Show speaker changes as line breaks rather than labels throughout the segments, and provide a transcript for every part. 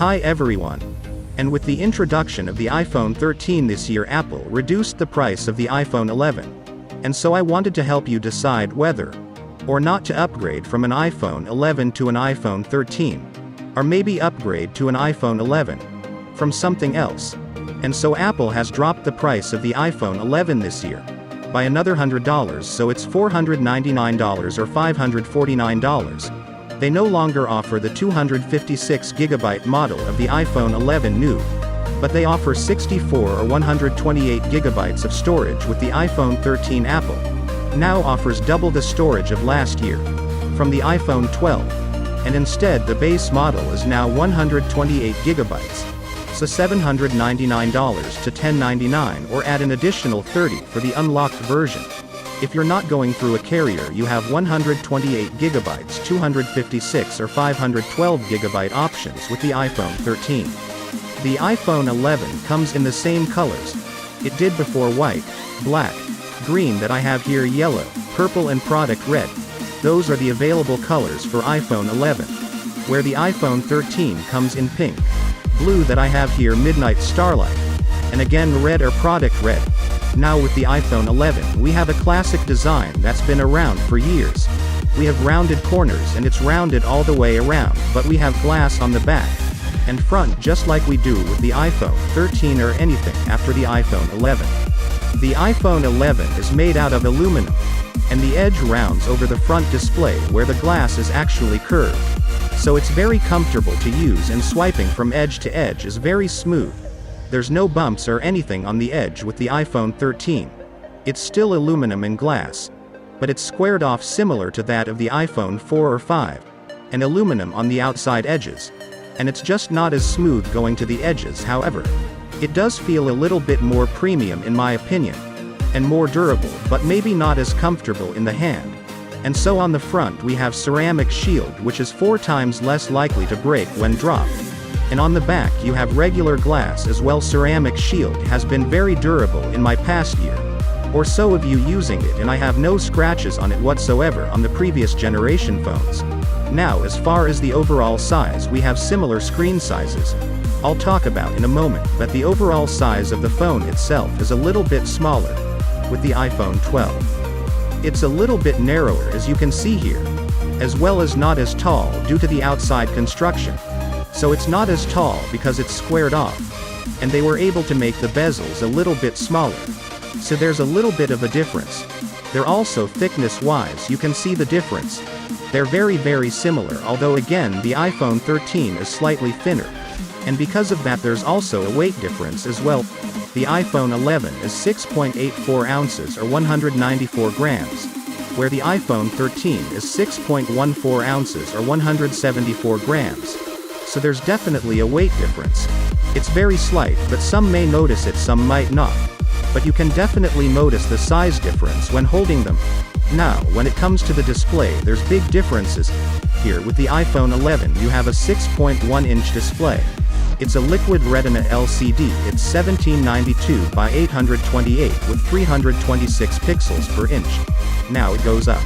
Hi everyone. And with the introduction of the iPhone 13 this year, Apple reduced the price of the iPhone 11. And so I wanted to help you decide whether or not to upgrade from an iPhone 11 to an iPhone 13. Or maybe upgrade to an iPhone 11 from something else. And so Apple has dropped the price of the iPhone 11 this year by another $100, so it's $499 or $549. They no longer offer the 256GB model of the iPhone 11 new, but they offer 64 or 128GB of storage with the iPhone 13. Apple now offers double the storage of last year from the iPhone 12, and instead the base model is now 128GB. So $799 to $1099, or add an additional $30 for the unlocked version. If you're not going through a carrier, you have 128GB, 256 or 512GB options with the iPhone 13. The iPhone 11 comes in the same colors it did before: white, black, green that I have here, yellow, purple and product red. Those are the available colors for iPhone 11. Where the iPhone 13 comes in pink, blue that I have here, midnight starlight, and again red or product red. Now with the iPhone 11 we have a classic design that's been around for years. We have rounded corners and it's rounded all the way around, but we have glass on the back and front just like we do with the iPhone 13 or anything after the iPhone 11. The iPhone 11 is made out of aluminum, and the edge rounds over the front display where the glass is actually curved. So it's very comfortable to use, and swiping from edge to edge is very smooth. There's no bumps or anything on the edge with the iPhone 13. It's still aluminum and glass, but it's squared off similar to that of the iPhone 4 or 5, and aluminum on the outside edges. And it's just not as smooth going to the edges. However, it does feel a little bit more premium in my opinion, and more durable, but maybe not as comfortable in the hand. And so on the front we have ceramic shield, which is 4 times less likely to break when dropped. And on the back you have regular glass as well. Ceramic shield has been very durable in my past year or so of you using it, and I have no scratches on it whatsoever on the previous generation phones. Now as far as the overall size, we have similar screen sizes I'll talk about in a moment, but the overall size of the phone itself is a little bit smaller with the iPhone 12. It's a little bit narrower as you can see here, as well as not as tall due to the outside construction. So it's not as tall because it's squared off, and they were able to make the bezels a little bit smaller. So there's a little bit of a difference. They're also thickness-wise, you can see the difference. They're very similar, although again the iPhone 13 is slightly thinner. And because of that there's also a weight difference as well. The iPhone 11 is 6.84 ounces or 194 grams, where the iPhone 13 is 6.14 ounces or 174 grams. So there's definitely a weight difference. It's very slight, but some may notice it, some might not. But you can definitely notice the size difference when holding them. Now, when it comes to the display, there's big differences. Here with the iPhone 11 you have a 6.1-inch display. It's a liquid retina LCD, it's 1792 by 828 with 326 pixels per inch. Now it goes up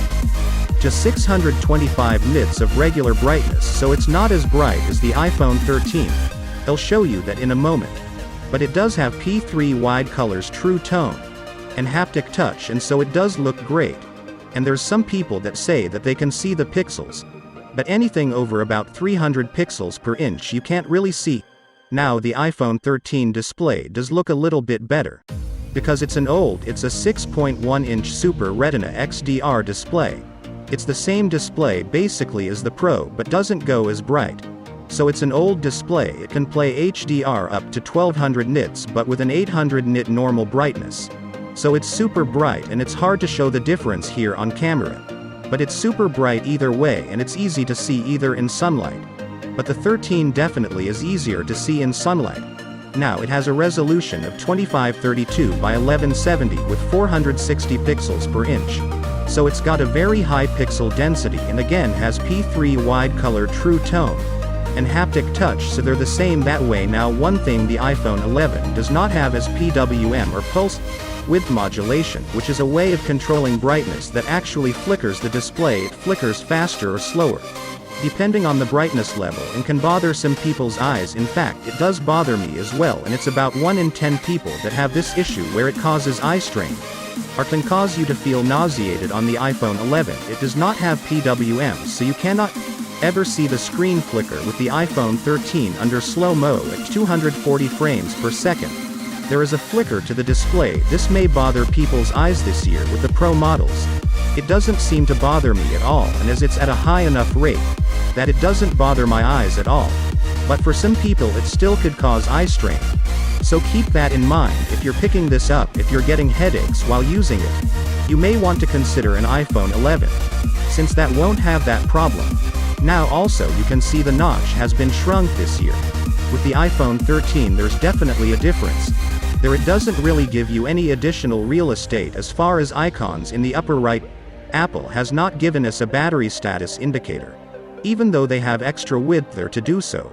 to 625 nits of regular brightness, so it's not as bright as the iPhone 13. I'll show you that in a moment. But it does have P3 wide colors, true tone, and haptic touch, and so it does look great. And there's some people that say that they can see the pixels, but anything over about 300 pixels per inch you can't really see. Now the iPhone 13 display does look a little bit better, because it's a 6.1-inch Super Retina XDR display. It's the same display basically as the Pro, but doesn't go as bright. So it's an old display. It can play HDR up to 1200 nits but with an 800 nit normal brightness. So it's super bright, and it's hard to show the difference here on camera. But it's super bright either way, and it's easy to see either in sunlight. But the 13 definitely is easier to see in sunlight. Now it has a resolution of 2532 by 1170 with 460 pixels per inch. So it's got a very high pixel density, and again has P3 wide color, true tone, and haptic touch, so they're the same that way. Now one thing the iPhone 11 does not have is PWM or pulse width modulation, which is a way of controlling brightness that actually flickers the display. It flickers faster or slower, depending on the brightness level, and can bother some people's eyes. In fact, it does bother me as well, and it's about 1 in 10 people that have this issue where it causes eye strain, or can cause you to feel nauseated. On the iPhone 11, it does not have PWM, so you cannot ever see the screen flicker. With the iPhone 13 under slow-mo at 240 frames per second, there is a flicker to the display. This may bother people's eyes this year. With the Pro models, it doesn't seem to bother me at all, and as it's at a high enough rate that it doesn't bother my eyes at all. But for some people it still could cause eye strain. So keep that in mind if you're picking this up. If you're getting headaches while using it, you may want to consider an iPhone 11, since that won't have that problem. Now also you can see the notch has been shrunk this year. With the iPhone 13 there's definitely a difference. There it doesn't really give you any additional real estate as far as icons in the upper right. Apple has not given us a battery status indicator, even though they have extra width there to do so,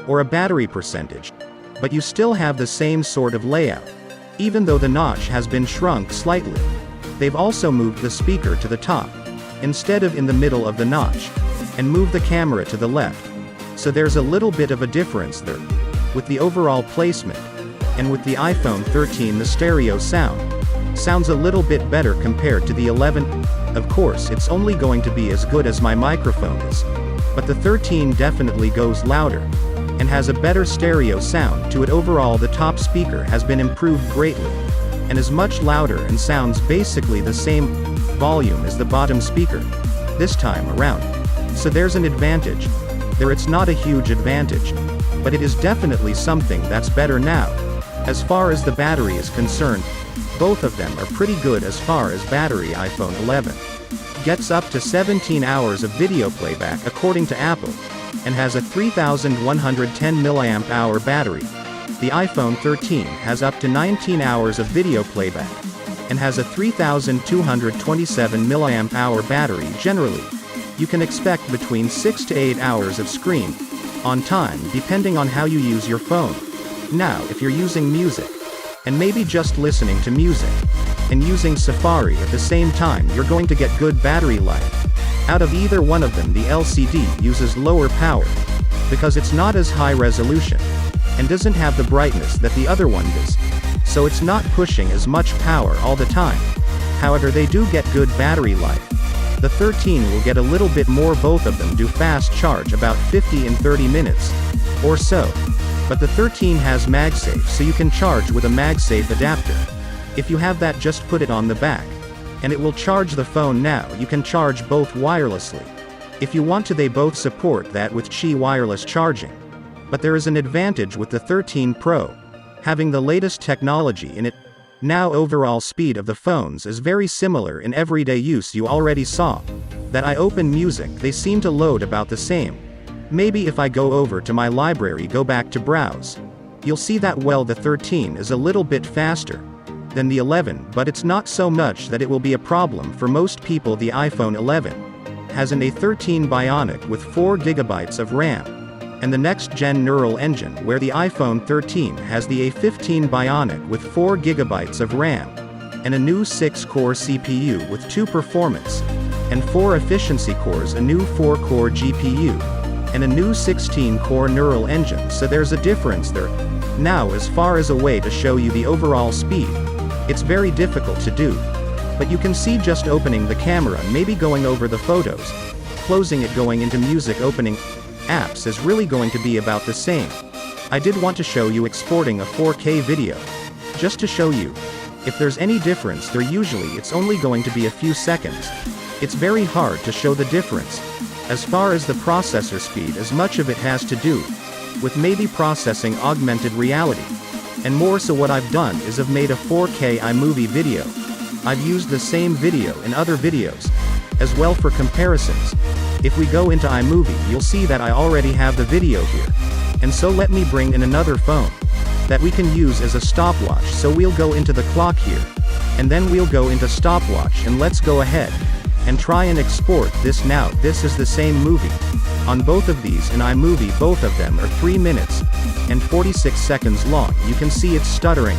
or a battery percentage. But you still have the same sort of layout, even though the notch has been shrunk slightly. They've also moved the speaker to the top, instead of in the middle of the notch, and moved the camera to the left. So there's a little bit of a difference there. With the overall placement, and with the iPhone 13 the stereo sounds a little bit better compared to the 11. Of course it's only going to be as good as my microphone is, but the 13 definitely goes louder, and has a better stereo sound to it. Overall the top speaker has been improved greatly, and is much louder and sounds basically the same volume as the bottom speaker this time around. So there's an advantage there. It's not a huge advantage, but it is definitely something that's better now. As far as the battery is concerned, both of them are pretty good. As far as battery, iPhone 11 gets up to 17 hours of video playback according to Apple, and has a 3110 mAh battery. The iPhone 13 has up to 19 hours of video playback, and has a 3227 mAh battery. Generally, you can expect between 6 to 8 hours of screen on time depending on how you use your phone. Now if you're using music, and maybe just listening to music, and using Safari at the same time, you're going to get good battery life out of either one of them. The LCD uses lower power, because it's not as high resolution, and doesn't have the brightness that the other one does, so it's not pushing as much power all the time. However, they do get good battery life. The 13 will get a little bit more. Both of them do fast charge, about 50 in 30 minutes or so. But the 13 has MagSafe, so you can charge with a MagSafe adapter. If you have that, just put it on the back, and it will charge the phone. Now you can charge both wirelessly. If you want to, they both support that with Qi wireless charging. But there is an advantage with the 13 Pro, having the latest technology in it. Now overall speed of the phones is very similar in everyday use. You already saw that I open music, they seem to load about the same. Maybe if I go over to my library, go back to browse, you'll see that well the 13 is a little bit faster than the 11, but it's not so much that it will be a problem for most people. The iPhone 11 has an A13 Bionic with 4 GB of RAM, and the next-gen neural engine, where the iPhone 13 has the A15 Bionic with 4 GB of RAM, and a new 6-core CPU with 2 performance and 4 efficiency cores, a new 4-core GPU, and a new 16-core neural engine. So there's a difference there. Now as far as a way to show you the overall speed, it's very difficult to do, but you can see just opening the camera, maybe going over the photos, closing it, going into music, opening apps is really going to be about the same. I did want to show you exporting a 4K video, just to show you if there's any difference there. Usually it's only going to be a few seconds. It's very hard to show the difference. As far as the processor speed, as much of it has to do with maybe processing augmented reality and more. So what I've done is I've made a 4K iMovie video. I've used the same video in other videos as well for comparisons. If we go into iMovie, you'll see that I already have the video here. And so let me bring in another phone that we can use as a stopwatch. So we'll go into the clock here, and then we'll go into stopwatch, and let's go ahead and try and export this now. This is the same movie on both of these in iMovie. Both of them are 3 minutes and 46 seconds long. You can see it's stuttering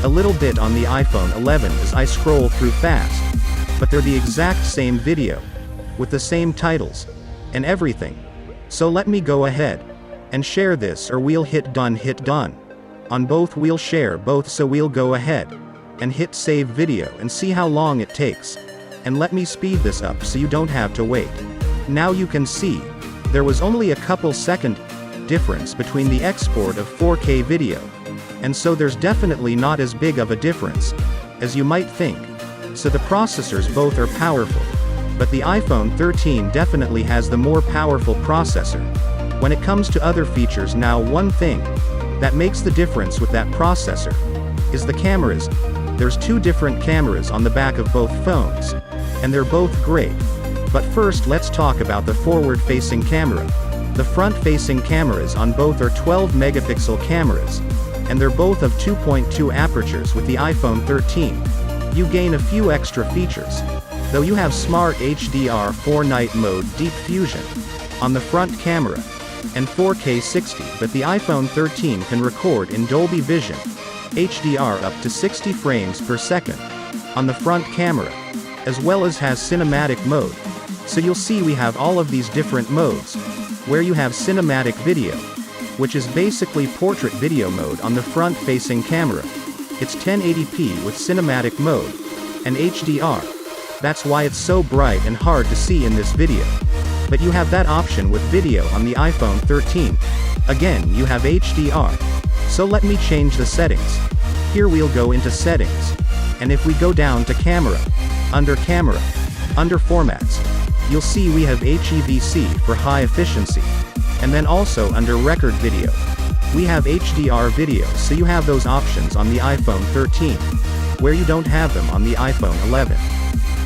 a little bit on the iPhone 11 as I scroll through fast. But they're the exact same video, with the same titles, and everything. So let me go ahead and share this, or we'll hit done. On both we'll share both, so we'll go ahead and hit save video and see how long it takes. And let me speed this up so you don't have to wait. Now you can see, there was only a couple second difference between the export of 4K video. And so there's definitely not as big of a difference as you might think. So the processors both are powerful, but the iPhone 13 definitely has the more powerful processor. When it comes to other features, now one thing that makes the difference with that processor is the cameras. There's two different cameras on the back of both phones, and they're both great. But first let's talk about the forward-facing camera. The front-facing cameras on both are 12 megapixel cameras, and they're both of 2.2 apertures. With the iPhone 13, you gain a few extra features. Though you have Smart HDR4 Night Mode Deep Fusion on the front camera, and 4K 60, but the iPhone 13 can record in Dolby Vision HDR up to 60 frames per second on the front camera, as well as has cinematic mode. So you'll see we have all of these different modes, where you have cinematic video, which is basically portrait video mode on the front-facing camera. It's 1080p with cinematic mode, and HDR. That's why it's so bright and hard to see in this video. But you have that option with video on the iPhone 13. Again, you have HDR. So let me change the settings. Here we'll go into settings. And if we go down to camera, under formats, you'll see we have HEVC for high efficiency. And then also under record video, we have HDR video, so you have those options on the iPhone 13, where you don't have them on the iPhone 11.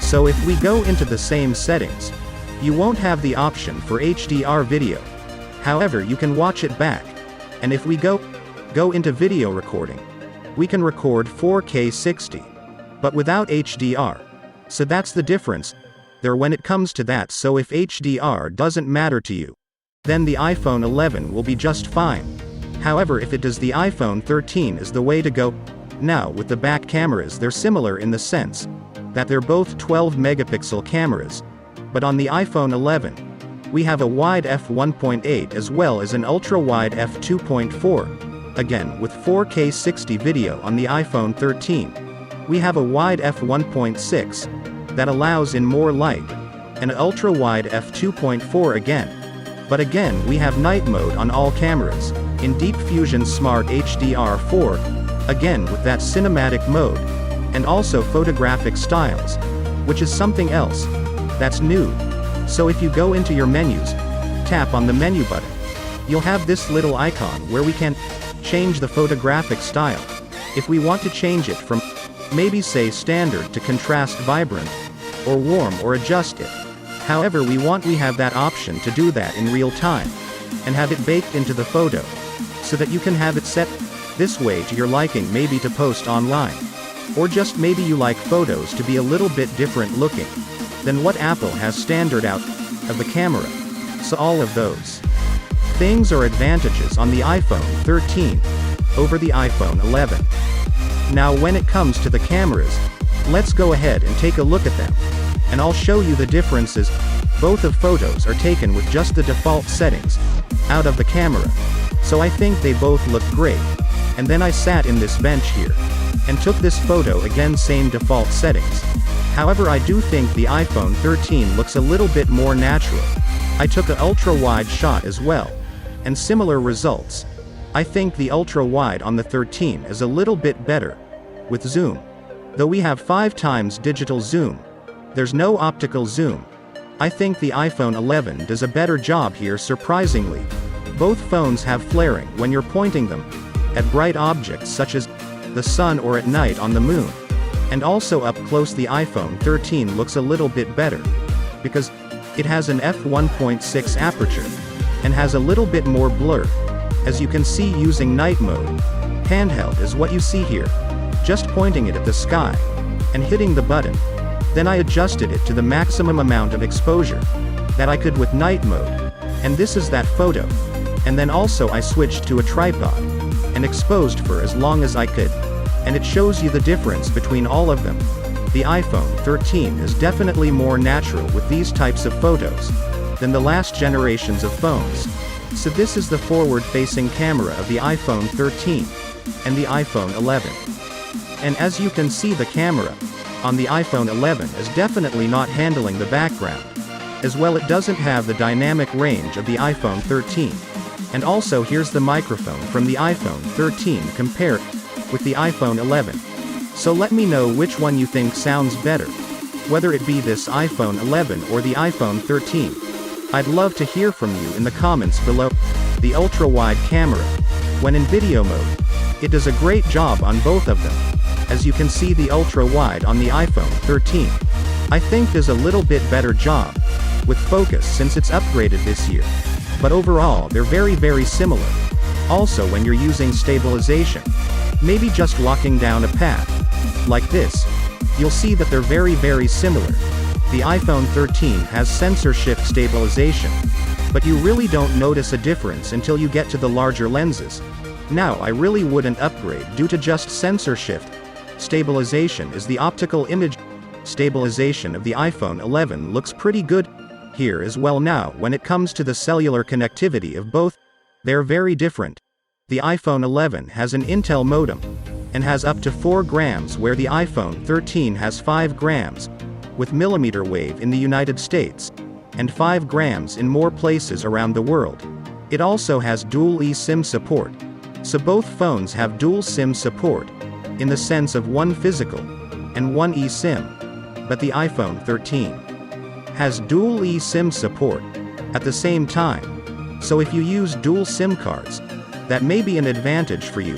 So if we go into the same settings, you won't have the option for HDR video. However, you can watch it back. And if we go into video recording, we can record 4K 60, but without HDR. So that's the difference there when it comes to that. So if HDR doesn't matter to you, then the iPhone 11 will be just fine. However, if it does, the iPhone 13 is the way to go. Now with the back cameras, they're similar in the sense that they're both 12 megapixel cameras. But on the iPhone 11, we have a wide f1.8 as well as an ultra-wide f2.4. Again, with 4K 60 video on the iPhone 13, we have a wide f1.6 that allows in more light, and an ultra-wide f2.4 again. But again, we have night mode on all cameras, in Deep Fusion Smart HDR4, again with that cinematic mode, and also photographic styles, which is something else that's new. So if you go into your menus, tap on the menu button, you'll have this little icon where we can change the photographic style. If we want to change it from maybe say standard to contrast vibrant, or warm, or adjust it however we want, we have that option to do that in real time, and have it baked into the photo, so that you can have it set this way to your liking, maybe to post online. Or just maybe you like photos to be a little bit different looking than what Apple has standard out of the camera. So all of those things are advantages on the iPhone 13 over the iPhone 11. Now when it comes to the cameras, let's go ahead and take a look at them, and I'll show you the differences. Both of photos are taken with just the default settings out of the camera. So I think they both look great. And then I sat in this bench here and took this photo, again same default settings. However, I do think the iPhone 13 looks a little bit more natural. I took an ultra-wide shot as well, and similar results. I think the ultra-wide on the 13 is a little bit better with zoom. Though we have 5 times digital zoom, there's no optical zoom. I think the iPhone 11 does a better job here, surprisingly. Both phones have flaring when you're pointing them at bright objects such as the sun or at night on the moon. And also up close the iPhone 13 looks a little bit better, because it has an f1.6 aperture, and has a little bit more blur. As you can see, using night mode, handheld is what you see here. Just pointing it at the sky, and hitting the button. Then I adjusted it to the maximum amount of exposure that I could with night mode. And this is that photo. And then also I switched to a tripod, and exposed for as long as I could. and it shows you the difference between all of them. The iPhone 13 is definitely more natural with these types of photos than the last generations of phones. So this is the forward-facing camera of the iPhone 13 and the iPhone 11. And as you can see, the camera on the iPhone 11 is definitely not handling the background. As well, it doesn't have the dynamic range of the iPhone 13. And also, here's the microphone from the iPhone 13 compared with the iPhone 11. So let me know which one you think sounds better, whether it be this iPhone 11 or the iPhone 13. I'd love to hear from you in the comments below. The ultra-wide camera, when in video mode, it does a great job on both of them. As you can see, the ultra-wide on the iPhone 13, I think does a little bit better job with focus since it's upgraded this year. But overall, they're very similar. Also, when you're using stabilization, maybe just walking down a path like this, you'll see that they're very similar. The iPhone 13 has sensor shift stabilization, but you really don't notice a difference until you get to the larger lenses. Now, I really wouldn't upgrade due to just sensor shift stabilization, is the optical image stabilization of the iPhone 11 looks pretty good here as well. Now, when it comes to the cellular connectivity of both, they're very different. The iPhone 11 has an Intel modem and has up to 4 grams, where the iPhone 13 has 5 grams with millimeter wave in the United States and 5 grams in more places around the world. It also has dual eSIM support. So both phones have dual SIM support in the sense of one physical and one eSIM. But the iPhone 13 has dual eSIM support at the same time. So if you use dual SIM cards, that may be an advantage for you.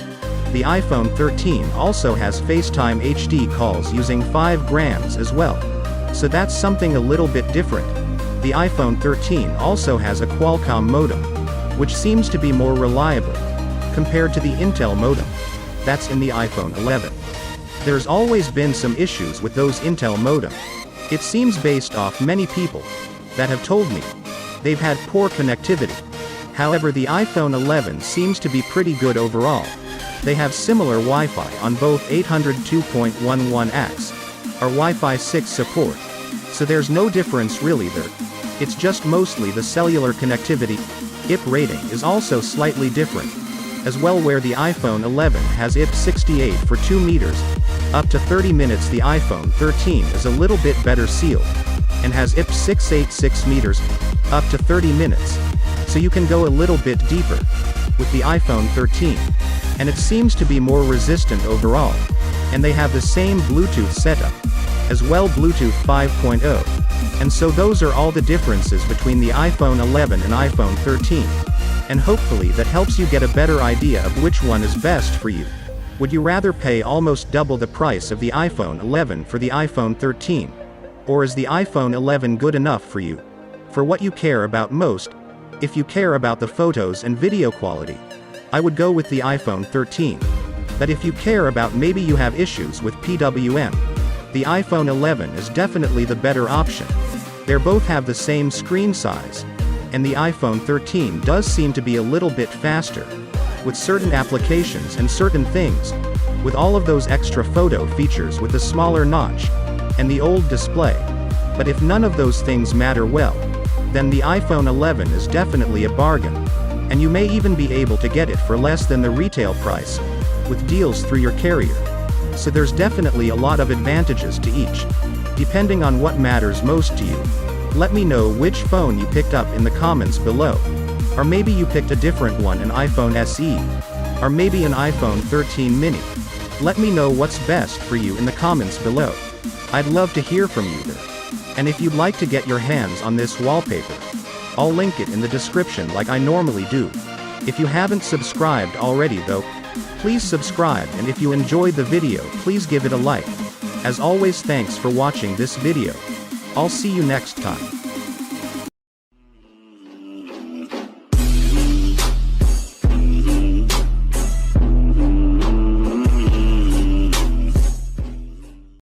The iPhone 13 also has FaceTime HD calls using 5 grams as well. So that's something a little bit different. The iPhone 13 also has a Qualcomm modem, which seems to be more reliable compared to the Intel modem that's in the iPhone 11. There's always been some issues with those Intel modem. It seems, based off many people that have told me they've had poor connectivity. However, the iPhone 11 seems to be pretty good overall. They have similar Wi-Fi on both 802.11ax or Wi-Fi 6 support. So there's no difference really there. It's just mostly the cellular connectivity. IP rating is also slightly different as well, where the iPhone 11 has IP 68 for 2 meters, up to 30 minutes. The iPhone 13 is a little bit better sealed and has IP 686 meters, up to 30 minutes. So you can go a little bit deeper with the iPhone 13. And it seems to be more resistant overall. And they have the same Bluetooth setup as well, Bluetooth 5.0. And so those are all the differences between the iPhone 11 and iPhone 13. And hopefully that helps you get a better idea of which one is best for you. Would you rather pay almost double the price of the iPhone 11 for the iPhone 13? Or is the iPhone 11 good enough for you? For what you care about most, if you care about the photos and video quality, I would go with the iPhone 13. But if you care about, maybe you have issues with PWM, the iPhone 11 is definitely the better option. They both have the same screen size, and the iPhone 13 does seem to be a little bit faster with certain applications and certain things, with all of those extra photo features with the smaller notch and the old display. But if none of those things matter, well, then the iPhone 11 is definitely a bargain, and you may even be able to get it for less than the retail price with deals through your carrier. So there's definitely a lot of advantages to each, depending on what matters most to you. Let me know which phone you picked up in the comments below. Or maybe you picked a different one, an iPhone SE, or maybe an iPhone 13 mini. Let me know what's best for you in the comments below. I'd love to hear from you there. And if you'd like to get your hands on this wallpaper, I'll link it in the description like I normally do. If you haven't subscribed already though, please subscribe, and if you enjoyed the video, please give it a like. As always, thanks for watching this video. I'll see you next time.